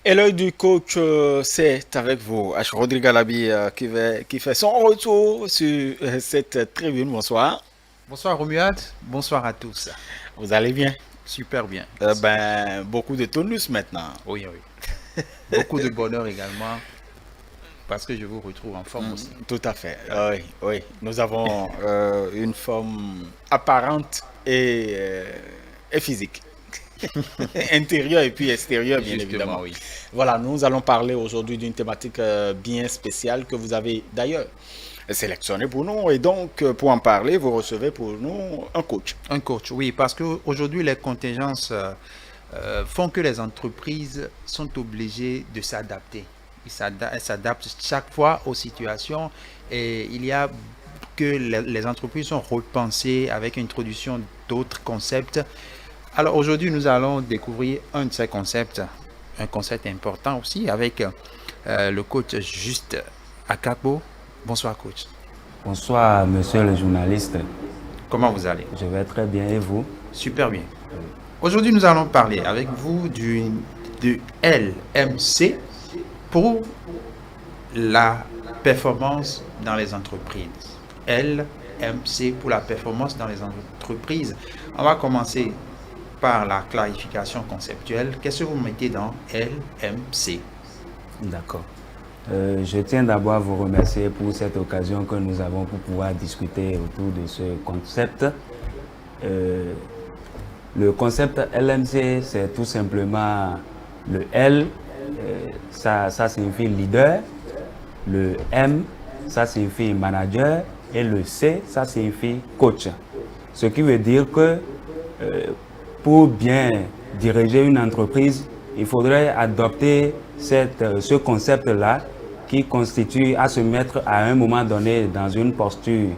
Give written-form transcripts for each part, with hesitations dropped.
Et l'œil du coach, c'est avec vous, H. Rodrigue Alabi, qui fait son retour sur cette tribune. Bonsoir. Bonsoir Romuald, bonsoir à tous. Vous allez bien? Super bien, merci. Beaucoup de tonus maintenant. Oui, oui. Beaucoup de bonheur également parce que je vous retrouve en forme aussi. Tout à fait. Ouais. Oui, oui. Nous avons une forme apparente et physique. Intérieur et puis extérieur, bien Justement, évidemment. oui. Voilà, nous allons parler aujourd'hui d'une thématique bien spéciale que vous avez d'ailleurs sélectionnée pour nous. Et donc, pour en parler, vous recevez pour nous un coach. Un coach, oui, parce qu'aujourd'hui les contingences font que les entreprises sont obligées de s'adapter. Elles s'adaptent chaque fois aux situations et il y a que les entreprises sont repensées avec l'introduction d'autres concepts. Alors aujourd'hui, nous allons découvrir un de ces concepts, un concept important aussi avec le coach Juste Akakbo. Bonsoir coach. Bonsoir, monsieur le journaliste. Comment vous allez? Je vais très bien et vous? Super bien. Aujourd'hui, nous allons parler avec vous de LMC pour la performance dans les entreprises. LMC pour la performance dans les entreprises. On va commencer par la clarification conceptuelle. Qu'est-ce que vous mettez dans LMC? D'accord. Je tiens d'abord à vous remercier pour cette occasion que nous avons pour pouvoir discuter autour de ce concept. Le concept LMC, c'est tout simplement le L, ça signifie leader, le M, ça signifie manager, et le C, ça signifie coach. Ce qui veut dire que pour bien diriger une entreprise, il faudrait adopter ce concept-là qui constitue à se mettre à un moment donné dans une posture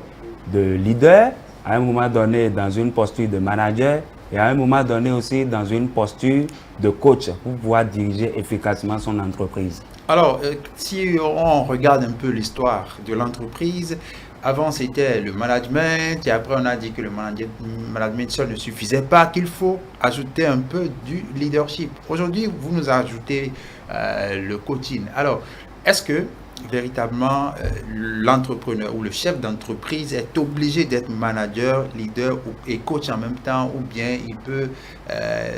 de leader, à un moment donné dans une posture de manager et à un moment donné aussi dans une posture de coach pour pouvoir diriger efficacement son entreprise. Alors, si on regarde un peu l'histoire de l'entreprise, avant c'était le management et après on a dit que le management seul ne suffisait pas, qu'il faut ajouter un peu du leadership. Aujourd'hui, vous nous ajoutez le coaching. Alors, est-ce que véritablement l'entrepreneur ou le chef d'entreprise est obligé d'être manager, leader et coach en même temps, ou bien il peut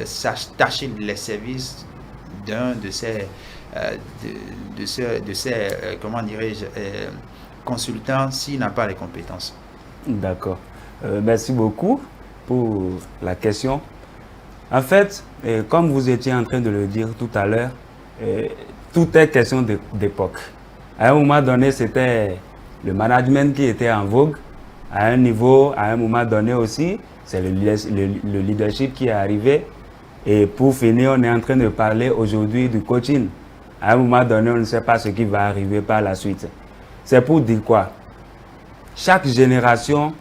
s'attacher les services d'un de ces comment dirais-je, consultants s'il n'a pas les compétences? D'accord. Merci beaucoup pour la question. En fait, comme vous étiez en train de le dire tout à l'heure, tout est question d'époque. À un moment donné, c'était le management qui était en vogue. À un niveau, à un moment donné aussi, c'est le leadership qui est arrivé. Et pour finir, on est en train de parler aujourd'hui du coaching. À un moment donné, on ne sait pas ce qui va arriver par la suite. C'est pour dire quoi? Chaque génération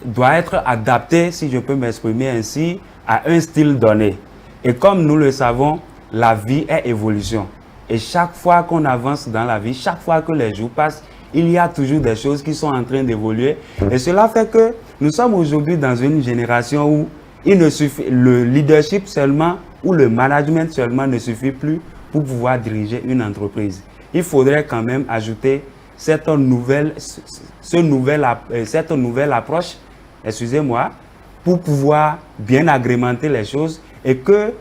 doit être adaptée, si je peux m'exprimer ainsi, à un style donné. Et comme nous le savons, la vie est évolution. Et chaque fois qu'on avance dans la vie, chaque fois que les jours passent, il y a toujours des choses qui sont en train d'évoluer. Et cela fait que nous sommes aujourd'hui dans une génération où il ne suffit, le leadership seulement ou le management seulement ne suffit plus pour pouvoir diriger une entreprise. Il faudrait quand même ajouter cette nouvelle approche, excusez-moi, pour pouvoir bien agrémenter les choses et que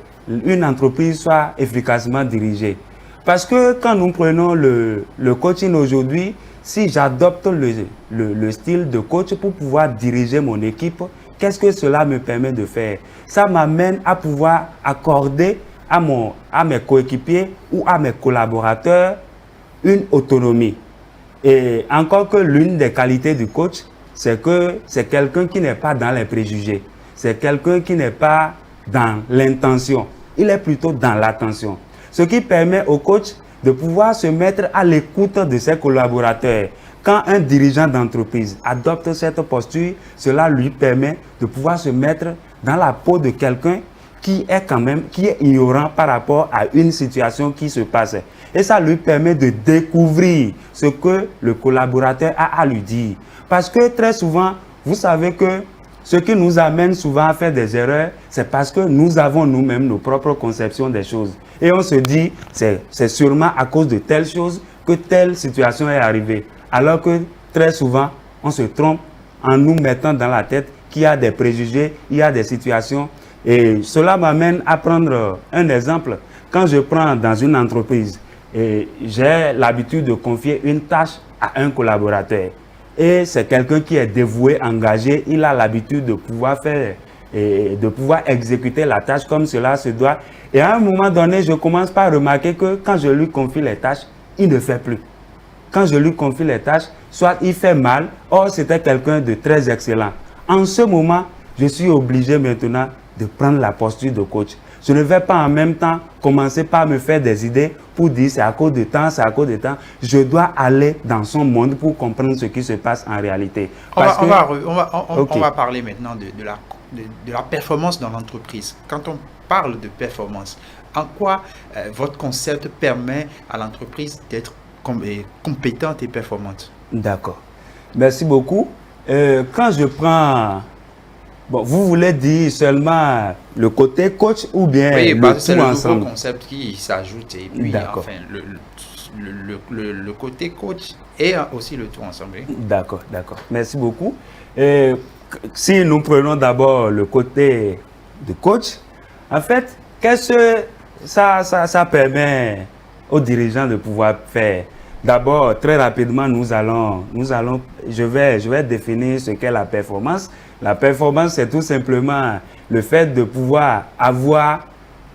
une entreprise soit efficacement dirigée. Parce que quand nous prenons le coaching aujourd'hui, si j'adopte le style de coach pour pouvoir diriger mon équipe, qu'est-ce que cela me permet de faire? Ça m'amène à pouvoir accorder à mes coéquipiers ou à mes collaborateurs une autonomie. Et encore que l'une des qualités du coach, c'est que c'est quelqu'un qui n'est pas dans les préjugés. C'est quelqu'un qui n'est pas dans l'intention. Il est plutôt dans l'attention. Ce qui permet au coach de pouvoir se mettre à l'écoute de ses collaborateurs. Quand un dirigeant d'entreprise adopte cette posture, cela lui permet de pouvoir se mettre dans la peau de quelqu'un qui est ignorant par rapport à une situation qui se passe. Et ça lui permet de découvrir ce que le collaborateur a à lui dire. Parce que très souvent, vous savez que ce qui nous amène souvent à faire des erreurs, c'est parce que nous avons nous-mêmes nos propres conceptions des choses. Et on se dit, c'est sûrement à cause de telle chose que telle situation est arrivée. Alors que très souvent, on se trompe en nous mettant dans la tête qu'il y a des préjugés, il y a des situations. Et cela m'amène à prendre un exemple. Quand je prends dans une entreprise, j'ai l'habitude de confier une tâche à un collaborateur. Et c'est quelqu'un qui est dévoué, engagé, il a l'habitude de pouvoir faire et de pouvoir exécuter la tâche comme cela se doit. Et à un moment donné, je commence par remarquer que quand je lui confie les tâches, il ne fait plus. Quand je lui confie les tâches, soit il fait mal, or c'était quelqu'un de très excellent. En ce moment, je suis obligé maintenant de prendre la posture de coach. Je ne vais pas en même temps commencer par me faire des idées pour dire c'est à cause de temps, c'est à cause de temps. Je dois aller dans son monde pour comprendre ce qui se passe en réalité. On va parler maintenant de la performance dans l'entreprise. Quand on parle de performance, en quoi votre concept permet à l'entreprise d'être compétente et performante? D'accord. Merci beaucoup. Quand je prends... Bon, vous voulez dire seulement le côté coach ou bien oui, le c'est tout le ensemble? nouveau concept qui s'ajoute et puis enfin, le côté coach et aussi le tout ensemble. D'accord, d'accord. Merci beaucoup. Si nous prenons d'abord le côté de coach, en fait, qu'est-ce que ça permet aux dirigeants de pouvoir faire? D'abord, très rapidement, je vais définir ce qu'est la performance. La performance, c'est tout simplement le fait de pouvoir avoir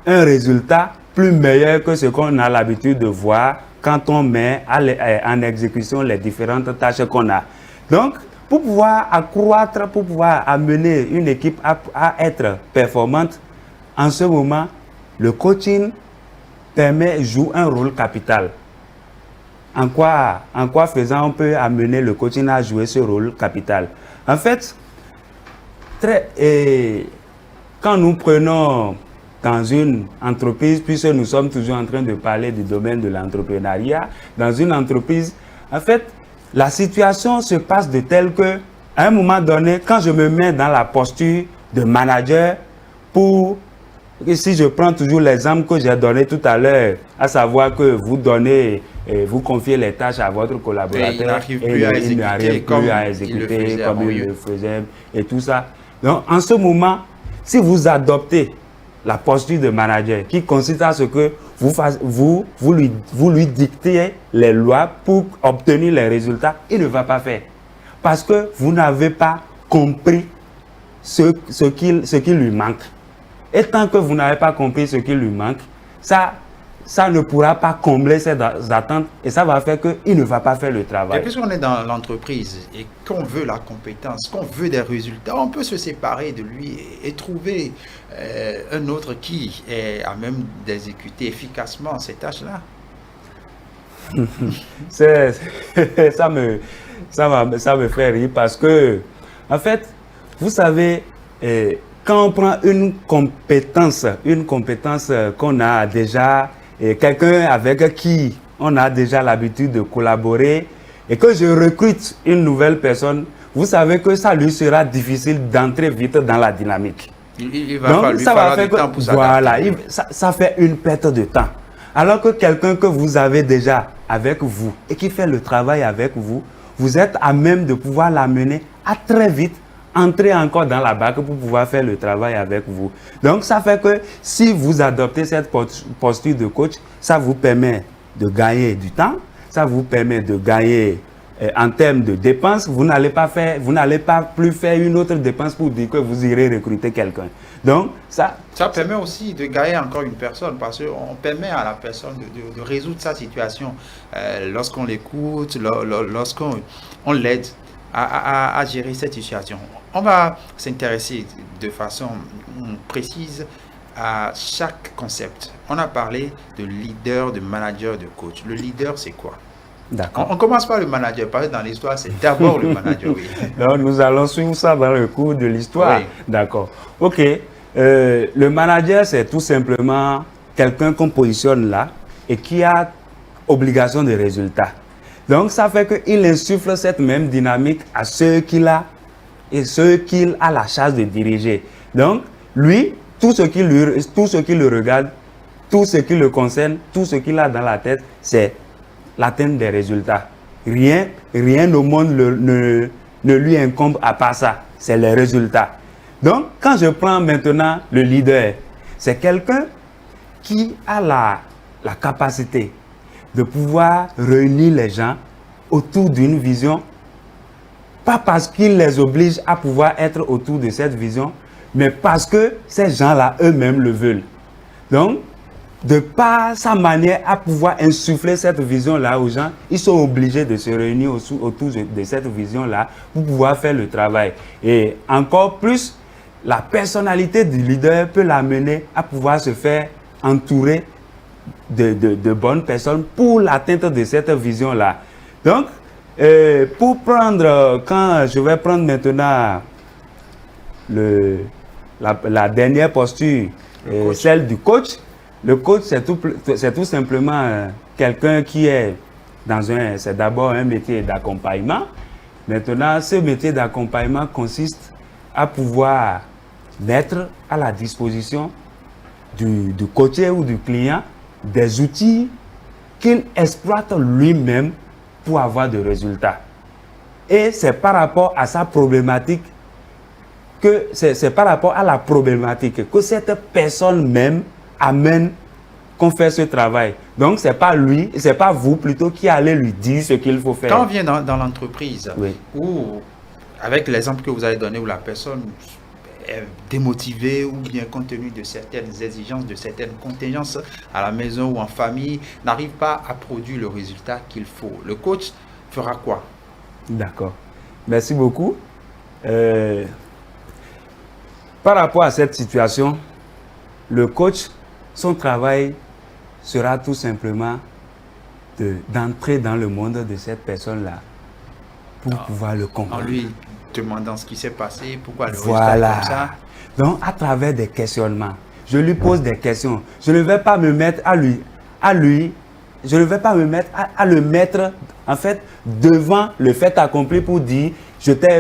un résultat plus meilleur que ce qu'on a l'habitude de voir quand on met en exécution les différentes tâches qu'on a. Donc, pour pouvoir accroître, pour pouvoir amener une équipe à être performante, en ce moment, le coaching joue un rôle capital. En quoi faisant on peut amener le coaching à jouer ce rôle capital? En fait, quand nous prenons dans une entreprise, puisque nous sommes toujours en train de parler du domaine de l'entrepreneuriat, dans une entreprise, en fait, la situation se passe de telle que, à un moment donné, quand je me mets dans la posture de manager si je prends toujours l'exemple que j'ai donné tout à l'heure, à savoir que vous confiez les tâches à votre collaborateur et il n'arrive plus à exécuter comme il le faisait et tout ça. Donc, en ce moment, si vous adoptez la posture de manager qui consiste à ce que vous lui dictez les lois pour obtenir les résultats, il ne va pas faire. Parce que vous n'avez pas compris ce qui lui manque. Et tant que vous n'avez pas compris ce qui lui manque, ça ne pourra pas combler ses attentes et ça va faire qu'il ne va pas faire le travail. Et puisqu'on est dans l'entreprise et qu'on veut la compétence, qu'on veut des résultats, on peut se séparer de lui et trouver un autre qui est à même d'exécuter efficacement ces tâches-là. Ça me fait rire parce que, en fait, vous savez, quand on prend une compétence qu'on a déjà, quelqu'un avec qui on a déjà l'habitude de collaborer, et que je recrute une nouvelle personne, vous savez que ça lui sera difficile d'entrer vite dans la dynamique. Il va falloir du temps pour s'adapter. Voilà, ça fait une perte de temps. Alors que quelqu'un que vous avez déjà avec vous et qui fait le travail avec vous, vous êtes à même de pouvoir l'amener à très vite entrer encore dans la barque pour pouvoir faire le travail avec vous. Donc, ça fait que si vous adoptez cette posture de coach, ça vous permet de gagner du temps, ça vous permet de gagner en termes de dépenses. Vous n'allez pas plus faire une autre dépense pour dire que vous irez recruter quelqu'un. Donc, ça permet aussi de gagner encore une personne parce qu'on permet à la personne de résoudre sa situation lorsqu'on l'écoute, lorsqu'on l'aide à gérer cette situation. On va s'intéresser de façon précise à chaque concept. On a parlé de leader, de manager, de coach. Le leader, c'est quoi? D'accord. On commence par le manager, parce que dans l'histoire, c'est d'abord le manager. Oui. Donc, nous allons suivre ça dans le cours de l'histoire. Oui. D'accord. OK. Le manager, c'est tout simplement quelqu'un qu'on positionne là et qui a obligation de résultat. Donc, ça fait qu'il insuffle cette même dynamique à ceux qu'il a et ceux qu'il a la charge de diriger. Donc, lui, tout ce qui le regarde, tout ce qui le concerne, tout ce qu'il a dans la tête, c'est l'atteinte des résultats. Rien au monde ne lui incombe à part ça. C'est les résultats. Donc, quand je prends maintenant le leader, c'est quelqu'un qui a la capacité de pouvoir réunir les gens autour d'une vision, pas parce qu'il les oblige à pouvoir être autour de cette vision, mais parce que ces gens-là eux-mêmes le veulent. Donc, de par sa manière à pouvoir insuffler cette vision-là aux gens, ils sont obligés de se réunir autour de cette vision-là pour pouvoir faire le travail. Et encore plus, la personnalité du leader peut l'amener à pouvoir se faire entourer de bonnes personnes pour l'atteinte de cette vision-là. Donc, quand je vais prendre maintenant la dernière posture, celle du coach. Le coach, c'est tout simplement quelqu'un qui est c'est d'abord un métier d'accompagnement. Maintenant, ce métier d'accompagnement consiste à pouvoir mettre à la disposition du coaché ou du client des outils qu'il exploite lui-même pour avoir des résultats. Et c'est par rapport à sa problématique c'est par rapport à la problématique que cette personne même amène qu'on fait ce travail. Donc, c'est pas lui, c'est pas vous plutôt qui allez lui dire ce qu'il faut faire. Quand on vient dans l'entreprise, oui, ou avec l'exemple que vous avez donné où la personne est démotivée ou bien compte tenu de certaines exigences, de certaines contingences à la maison ou en famille, n'arrive pas à produire le résultat qu'il faut. Le coach fera quoi? D'accord. Merci beaucoup. Par rapport à cette situation, le coach, son travail sera tout simplement d'entrer dans le monde de cette personne-là pour pouvoir le comprendre. En lui demandant ce qui s'est passé, pourquoi le voilà. résultat est comme ça. Donc, à travers des questionnements, je lui pose des questions. Je ne vais pas me mettre je ne vais pas me mettre à le mettre en fait devant le fait accompli pour dire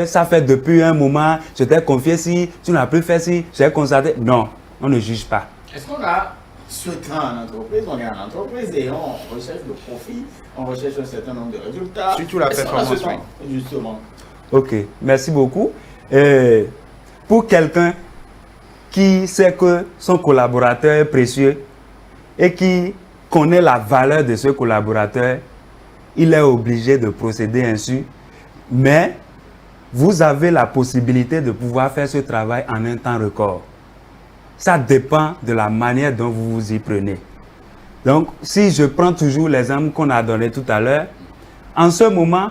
ça fait depuis un moment, je t'ai confié si, tu n'as plus fait si, j'ai constaté. Non, on ne juge pas. Est-ce qu'on a ce temps en entreprise, on est en entreprise et on recherche le profit, on recherche un certain nombre de résultats. Surtout la performance, oui. Justement. Ok, merci beaucoup. Pour quelqu'un qui sait que son collaborateur est précieux et qui connaît la valeur de ce collaborateur, il est obligé de procéder ainsi. Mais vous avez la possibilité de pouvoir faire ce travail en un temps record. Ça dépend de la manière dont vous vous y prenez. Donc, si je prends toujours l'exemple qu'on a donné tout à l'heure, en ce moment,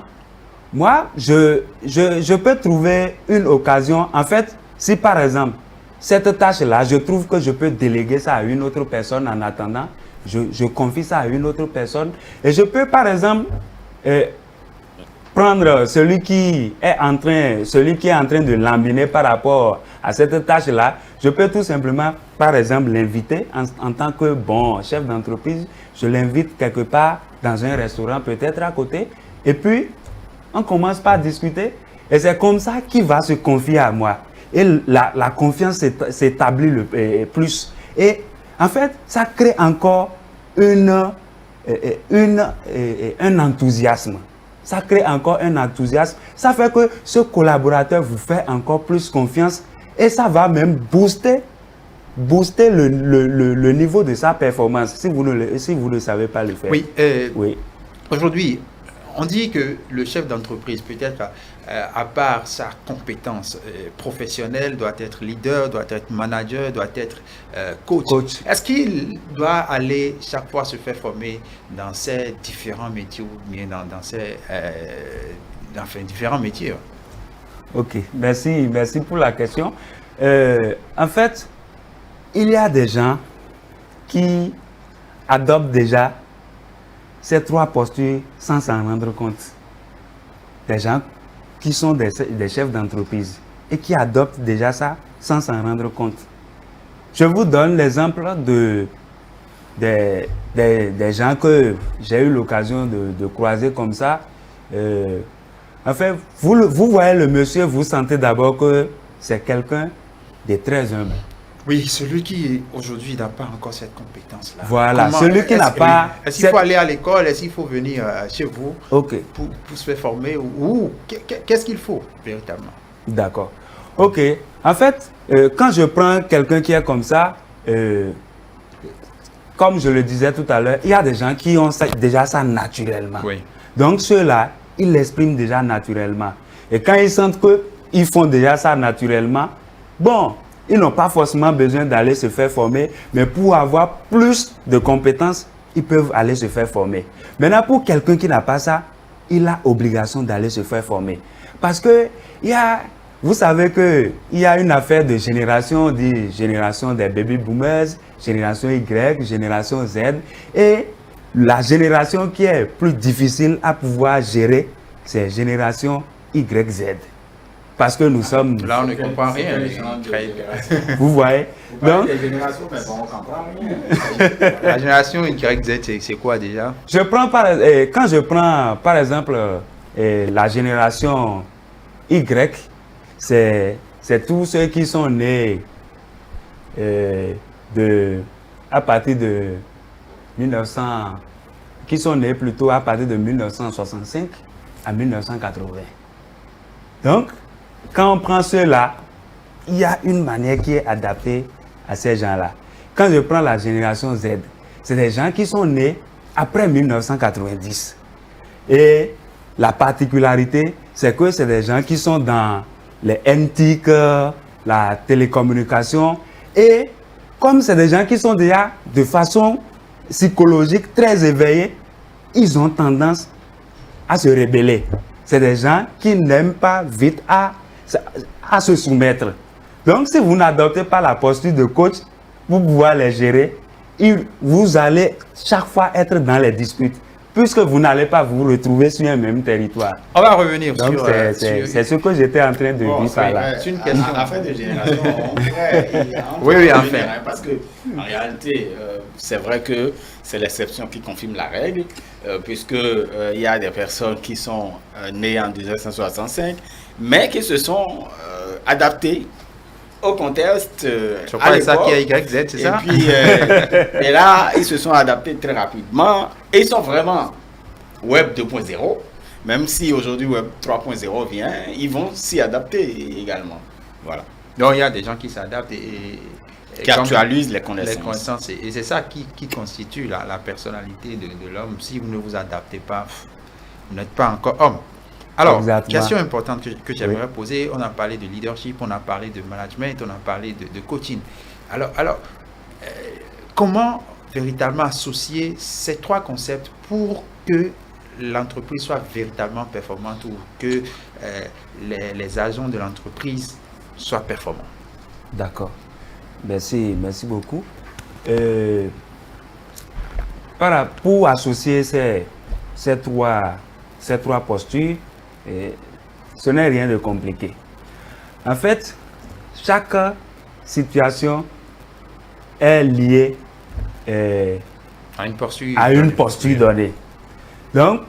moi, je peux trouver une occasion. En fait, si par exemple, cette tâche-là, je trouve que je peux déléguer ça à une autre personne en attendant, je confie ça à une autre personne. Et je peux, par exemple, prendre celui qui est en train de l'emmener par rapport à cette tâche-là. Je peux tout simplement, par exemple, l'inviter en tant que chef d'entreprise. Je l'invite quelque part dans un restaurant, peut-être à côté. Et puis, on commence par discuter. Et c'est comme ça qu'il va se confier à moi. Et la confiance s'établit plus. Et en fait, ça crée encore un enthousiasme. Ça crée encore un enthousiasme. Ça fait que ce collaborateur vous fait encore plus confiance et ça va même booster le niveau de sa performance si vous ne savez pas le faire. Oui. Oui. Aujourd'hui, on dit que le chef d'entreprise, peut-être à part sa compétence professionnelle, doit être leader, doit être manager, doit être coach. Est-ce qu'il doit aller chaque fois se faire former dans ces différents métiers ou bien dans ces différents métiers? Ok, merci pour la question. En fait, il y a des gens qui adoptent déjà ces trois postures sans s'en rendre compte. Des gens qui sont des chefs d'entreprise et qui adoptent déjà ça sans s'en rendre compte. Je vous donne l'exemple des gens que j'ai eu l'occasion de croiser comme ça. En fait, vous voyez le monsieur, vous sentez d'abord que c'est quelqu'un de très humble. Oui, celui qui aujourd'hui n'a pas encore cette compétence-là. Voilà, celui qui n'a pas... Est-ce qu'il faut aller à l'école? Est-ce qu'il faut venir chez vous Ok. pour se faire former? Ou qu'est-ce qu'il faut véritablement? D'accord. Ok. En fait, quand je prends quelqu'un qui est comme ça, comme je le disais tout à l'heure, il y a des gens qui ont déjà ça naturellement. Oui. Donc ceux-là, ils l'expriment déjà naturellement. Et quand ils sentent qu'ils font déjà ça naturellement, bon, ils n'ont pas forcément besoin d'aller se faire former, mais pour avoir plus de compétences, ils peuvent aller se faire former. Maintenant, pour quelqu'un qui n'a pas ça, il a obligation d'aller se faire former. Parce que vous savez qu'il y a une affaire de génération des baby boomers, génération Y, génération Z, et la génération qui est plus difficile à pouvoir gérer, c'est génération YZ. Parce que nous sommes... Là, on ne comprend rien. Vous voyez? Donc, la génération YZ, c'est quoi déjà? Quand je prends, par exemple, la génération Y, c'est tous ceux qui sont nés à partir de 1900, qui sont nés plutôt à partir de 1965 à 1980. Donc, quand on prend ceux-là, il y a une manière qui est adaptée à ces gens-là. Quand je prends la génération Z, c'est des gens qui sont nés après 1990. Et la particularité, c'est que c'est des gens qui sont dans les NTIC, la télécommunication. Et comme c'est des gens qui sont déjà de façon psychologique très éveillés, ils ont tendance à se rebeller. C'est des gens qui n'aiment pas vite à se soumettre. Donc, si vous n'adoptez pas la posture de coach pour pouvoir les gérer, vous allez chaque fois être dans les disputes, puisque vous n'allez pas vous retrouver sur un même territoire. On va revenir donc, sur... c'est ce que j'étais en train de dire par là. C'est une question. En fait, de génération, oui, en fait. Parce que, en réalité, c'est vrai que c'est l'exception qui confirme la règle, puisque il y a des personnes qui sont nées en 1965, mais qui se sont adaptées au contexte à l'époque. Ça qui est YZ, c'est ça? Et puis, et là, ils se sont adaptés très rapidement et ils sont vraiment Web 2.0. Même si aujourd'hui Web 3.0 vient, ils vont s'y adapter également. Voilà. Donc, il y a des gens qui s'adaptent et qui actualisent les connaissances. Et c'est ça qui constitue la personnalité de l'homme. Si vous ne vous adaptez pas, vous n'êtes pas encore homme. Alors, exactement. Question importante que j'aimerais poser, on a parlé de leadership, on a parlé de management, on a parlé de coaching. Alors comment véritablement associer ces trois concepts pour que l'entreprise soit véritablement performante ou que les agents de l'entreprise soient performants? D'accord. Merci beaucoup. Pour associer ces trois postures, ce n'est rien de compliqué. En fait, chaque situation est liée à une posture donnée. Donc,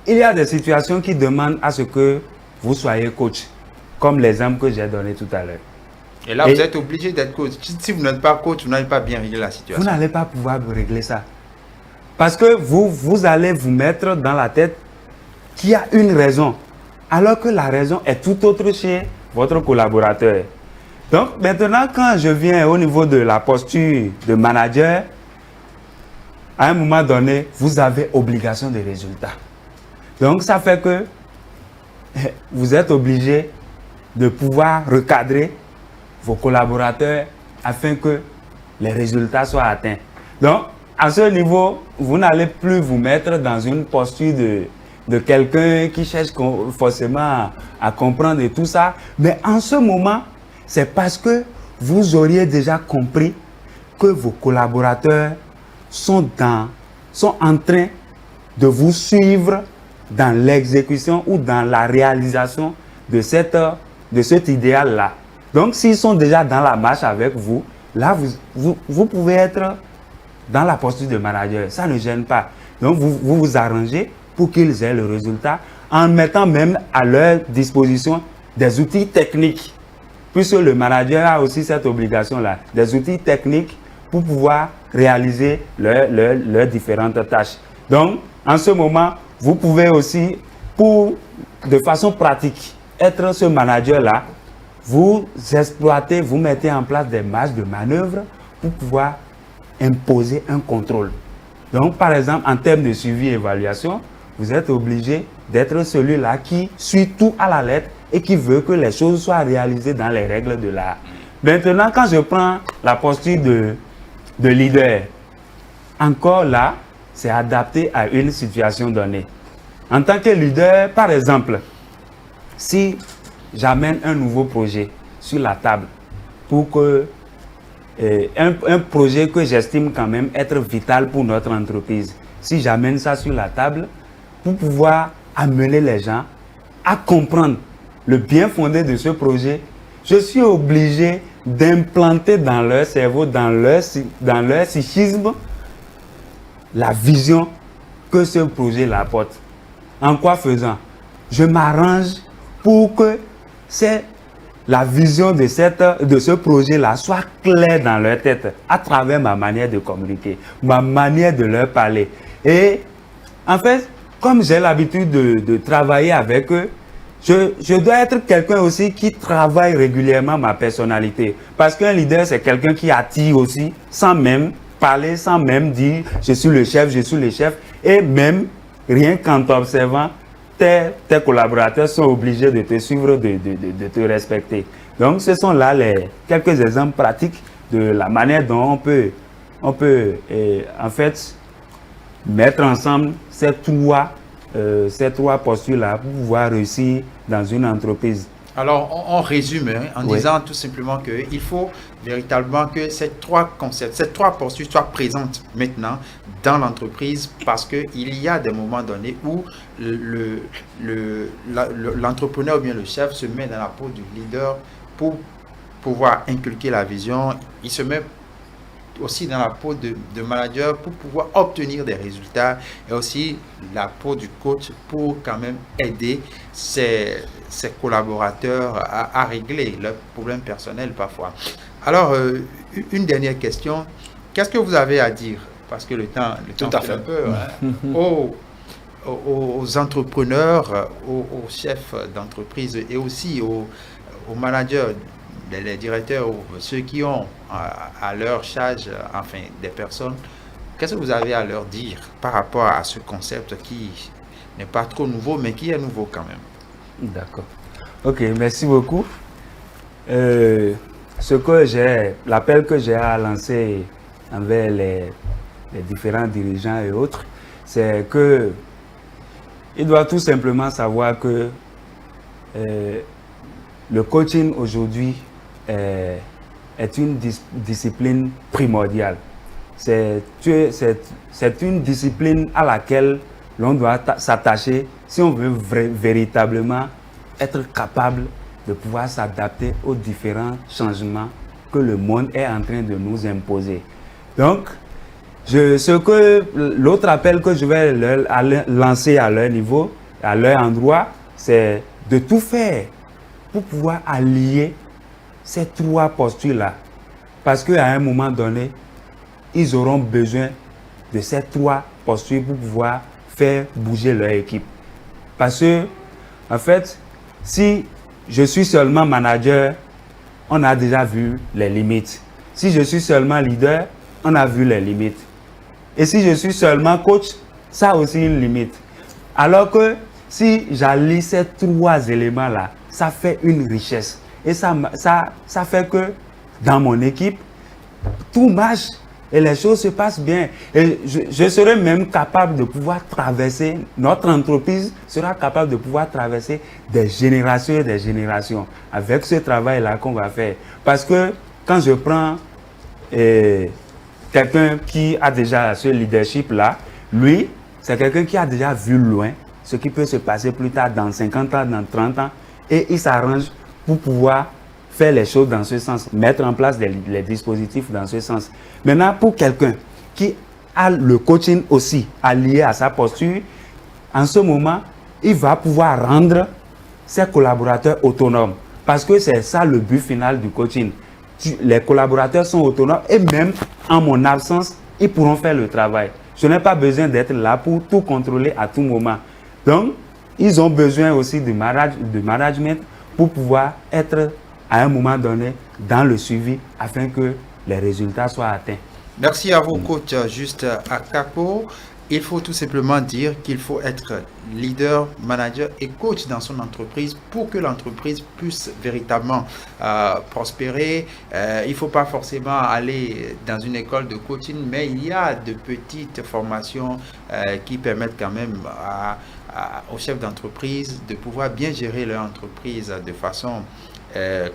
il y a des situations qui demandent à ce que vous soyez coach, comme l'exemple que j'ai donné tout à l'heure. Et là, vous êtes obligé d'être coach. Si vous n'êtes pas coach, vous n'allez pas bien régler la situation. Vous n'allez pas pouvoir régler ça. Parce que vous allez vous mettre dans la tête qu'il y a une raison, alors que la raison est tout autre chez votre collaborateur. Donc maintenant, quand je viens au niveau de la posture de manager, à un moment donné, vous avez obligation de résultat. Donc ça fait que vous êtes obligé de pouvoir recadrer vos collaborateurs afin que les résultats soient atteints. Donc, à ce niveau, vous n'allez plus vous mettre dans une posture de quelqu'un qui cherche forcément à comprendre et tout ça. Mais en ce moment, c'est parce que vous auriez déjà compris que vos collaborateurs sont en train de vous suivre dans l'exécution ou dans la réalisation de cet idéal-là. Donc, s'ils sont déjà dans la marche avec vous, là, vous pouvez être dans la posture de manager. Ça ne gêne pas. Donc, vous arrangez pour qu'ils aient le résultat en mettant même à leur disposition des outils techniques, puisque le manager a aussi cette obligation-là, des outils techniques pour pouvoir réaliser leurs différentes tâches. Donc, en ce moment, vous pouvez aussi, de façon pratique, être ce manager-là, vous exploitez, vous mettez en place des marges de manœuvre pour pouvoir imposer un contrôle. Donc, par exemple, en termes de suivi et évaluation, vous êtes obligé d'être celui-là qui suit tout à la lettre et qui veut que les choses soient réalisées dans les règles de l'art. Maintenant, quand je prends la posture de leader, encore là, c'est adapté à une situation donnée. En tant que leader, par exemple, si j'amène un nouveau projet sur la table pour que un projet que j'estime quand même être vital pour notre entreprise, si j'amène ça sur la table pour pouvoir amener les gens à comprendre le bien fondé de ce projet, je suis obligé d'implanter dans leur cerveau, dans leur psychisme, la vision que ce projet apporte. En quoi faisant? Je m'arrange pour que la vision de ce projet-là soit claire dans leur tête à travers ma manière de communiquer, ma manière de leur parler. Et en fait, comme j'ai l'habitude de travailler avec eux, je dois être quelqu'un aussi qui travaille régulièrement ma personnalité. Parce qu'un leader, c'est quelqu'un qui attire aussi, sans même parler, sans même dire « je suis le chef ». Et même, rien qu'en t'observant, tes collaborateurs sont obligés de te suivre, de te respecter. Donc, ce sont là quelques exemples pratiques de la manière dont on peut en fait, mettre ensemble ces trois postures-là pour pouvoir réussir dans une entreprise. Alors, on résume en disant tout simplement qu'il faut véritablement que ces trois concepts, ces trois postures soient présentes maintenant dans l'entreprise, parce qu'il y a des moments donnés où l'entrepreneur ou bien le chef se met dans la peau du leader pour pouvoir inculquer la vision. Il se met aussi dans la peau de manager pour pouvoir obtenir des résultats, et aussi la peau du coach pour quand même aider ses collaborateurs à régler leurs problèmes personnels parfois. Alors, une dernière question. Qu'est-ce que vous avez à dire? Parce que le temps fait un peu, aux entrepreneurs, aux chefs d'entreprise et aussi aux managers, les directeurs ou ceux qui ont à leur charge enfin des personnes. Qu'est-ce que vous avez à leur dire par rapport à ce concept qui n'est pas trop nouveau, mais qui est nouveau quand même? D'accord. Ok, merci beaucoup. L'appel que j'ai à lancer envers les différents dirigeants et autres, c'est que ils doivent tout simplement savoir que le coaching aujourd'hui est une discipline primordiale. C'est une discipline à laquelle l'on doit s'attacher si on veut véritablement être capable de pouvoir s'adapter aux différents changements que le monde est en train de nous imposer. Donc, l'autre appel que je vais lancer à leur niveau, à leur endroit, c'est de tout faire pour pouvoir allier ces trois postures-là. Parce qu'à un moment donné, ils auront besoin de ces trois postures pour pouvoir faire bouger leur équipe. Parce que, en fait, si je suis seulement manager, on a déjà vu les limites. Si je suis seulement leader, on a vu les limites. Et si je suis seulement coach, ça a aussi une limite. Alors que si j'allie ces trois éléments-là, ça fait une richesse. Et ça fait que dans mon équipe, tout marche et les choses se passent bien. Et je serai même capable de pouvoir traverser, notre entreprise sera capable de pouvoir traverser des générations et des générations avec ce travail-là qu'on va faire. Parce que quand je prends quelqu'un qui a déjà ce leadership-là, lui, c'est quelqu'un qui a déjà vu loin ce qui peut se passer plus tard dans 50 ans, dans 30 ans, et il s'arrange pour pouvoir faire les choses dans ce sens, mettre en place les dispositifs dans ce sens. Maintenant, pour quelqu'un qui a le coaching aussi allié à sa posture, en ce moment, il va pouvoir rendre ses collaborateurs autonomes. Parce que c'est ça le but final du coaching. Les collaborateurs sont autonomes et même en mon absence, ils pourront faire le travail. Je n'ai pas besoin d'être là pour tout contrôler à tout moment. Donc, ils ont besoin aussi de management pour pouvoir être à un moment donné dans le suivi afin que les résultats soient atteints. Merci à vous, coach Juste Akakpo. Il faut tout simplement dire qu'il faut être leader, manager et coach dans son entreprise pour que l'entreprise puisse véritablement prospérer. Il ne faut pas forcément aller dans une école de coaching, mais il y a de petites formations qui permettent quand même aux chefs d'entreprise de pouvoir bien gérer leur entreprise de façon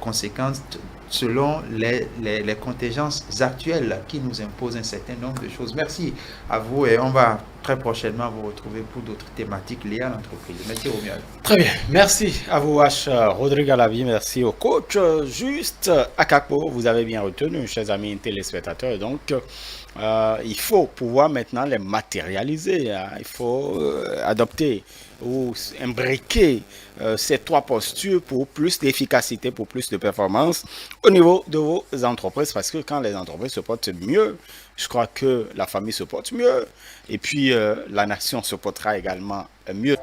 conséquente selon les contingences actuelles qui nous imposent un certain nombre de choses. Merci à vous et on va très prochainement vous retrouver pour d'autres thématiques liées à l'entreprise. Merci Romuald. Très bien, merci à vous H. Rodrigue Alavi, merci au coach Juste Akakpo. Vous avez bien retenu, chers amis téléspectateurs. Donc, il faut pouvoir maintenant les matérialiser. Il faut adopter ou imbriquer ces trois postures pour plus d'efficacité, pour plus de performance au niveau de vos entreprises. Parce que quand les entreprises se portent mieux, je crois que la famille se porte mieux et puis la nation se portera également mieux.